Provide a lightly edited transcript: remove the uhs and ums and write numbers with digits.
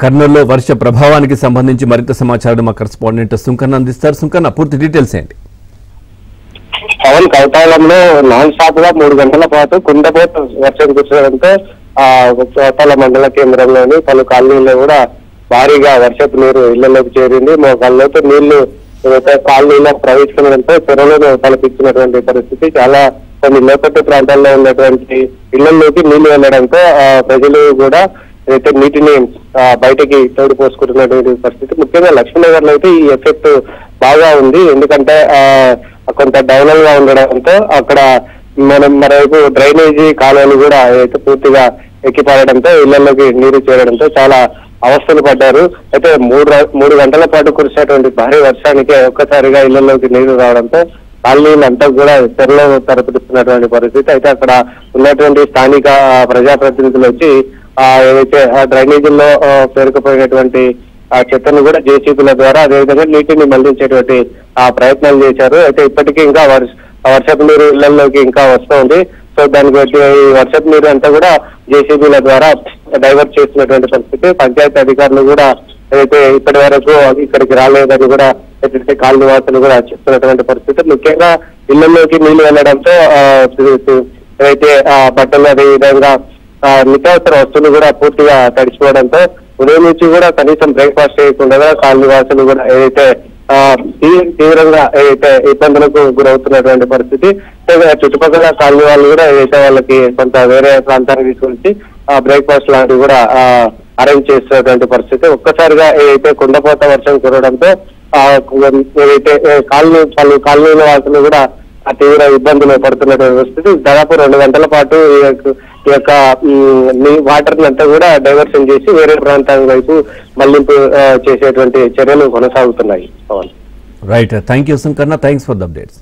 కర్నూలులో వర్ష ప్రభావానికి సంబంధించి మరింత సమాచారం మా కరెస్పాండెంట్ సుంకన్న అందిస్తారు. సుంకన్న, పూర్తి డీటెయిల్స్ ఏంటి? పవన్ కౌతాళంలో నాన్ స్టాప్ గా 3 గంటల పాటు కుండపోత వర్షం కురవడంతో కౌతాళ మండల కేంద్రంలోని పలు కాలనీల్లో కూడా భారీగా వర్షపు నీరు ఇళ్లలోకి చేరింది. మోకాళ్ళలోకి నీళ్లు కాలనీలో ప్రవేశించడంతో చెరువులను తలపించినటువంటి పరిస్థితి. చాలా కొన్ని లోతట్టు ప్రాంతాల్లో ఉన్నటువంటి ఇళ్లలోకి నీళ్లు వెళ్లడంతో ప్రజలు కూడా అయితే నీటిని బయటకి తోడిపోసుకుంటున్నటువంటి పరిస్థితి. ముఖ్యంగా లక్ష్మీనగర్ లో అయితే ఈ ఎఫెక్ట్ బాగా ఉంది. ఎందుకంటే కొంత డౌనల్ గా ఉండడంతో అక్కడ మనం మరోవైపు డ్రైనేజీ కాలువలు కూడా అయితే పూర్తిగా ఎక్కిపారడంతో ఇళ్లలోకి నీరు చేరడంతో చాలా అవస్థలు పడ్డారు. అయితే 3 గంటల పాటు కురిసేటువంటి భారీ వర్షానికి ఒక్కసారిగా ఇళ్లలోకి నీరు రావడంతో కాలనీలంతా కూడా చెరలో తరపుతున్నటువంటి పరిస్థితి. అయితే అక్కడ ఉన్నటువంటి స్థానిక ప్రజాప్రతినిధులు వచ్చి ఏదైతే డ్రైనేజీల్లో పేరుకుపోయినటువంటి ఆ చెత్తను కూడా జేసీబీల ద్వారా అదేవిధంగా నీటిని మళ్లించేటువంటి ప్రయత్నాలు చేశారు. అయితే ఇప్పటికీ ఇంకా వర్షపు నీరు ఇళ్లలోకి ఇంకా వస్తుంది. సో దానికి వచ్చే ఈ వర్షపు నీరు అంతా కూడా జేసీబీల ద్వారా డైవర్ట్ చేసినటువంటి పరిస్థితి. పంచాయతీ అధికారులు కూడా అయితే ఇప్పటి వరకు ఇక్కడికి రాలేదని కూడా అయితే కాలనీ వాసులు కూడా చెప్తున్నటువంటి పరిస్థితి. ముఖ్యంగా ఇళ్లలోకి నీళ్లు వెళ్ళడంతో అయితే బట్టలు అదే విధంగా నిత్యావసర వస్తువులు కూడా పూర్తిగా తడిచిపోవడంతో ఉదయం నుంచి కూడా కనీసం బ్రేక్ఫాస్ట్ చేయకుండా కాలనీ వాసులు కూడా ఏదైతే తీవ్రంగా ఏదైతే ఇబ్బందులకు గురవుతున్నటువంటి పరిస్థితి. చుట్టుపక్కల కాలనీ వాళ్ళు కూడా ఏదైతే వాళ్ళకి కొంత వేరే ప్రాంతానికి తీసుకొచ్చి బ్రేక్ఫాస్ట్ లాంటివి కూడా అరేంజ్ చేస్తున్నటువంటి పరిస్థితి. ఒక్కసారిగా ఏదైతే కుండపోత వర్షం కురవడంతో ఏదైతే పలు కాలనీల వాసులు కూడా తీవ్ర ఇబ్బందులు పడుతున్నటువంటి పరిస్థితి. దాదాపు 2 గంటల పాటు ఈ యొక్క వాటర్ అంతా కూడా డైవర్షన్ చేసి వేరే ప్రాంతాల వైపు మళ్లింపు చేసేటువంటి చర్యలు కొనసాగుతున్నాయి. Right, thank you Sunkanna, thanks for the updates.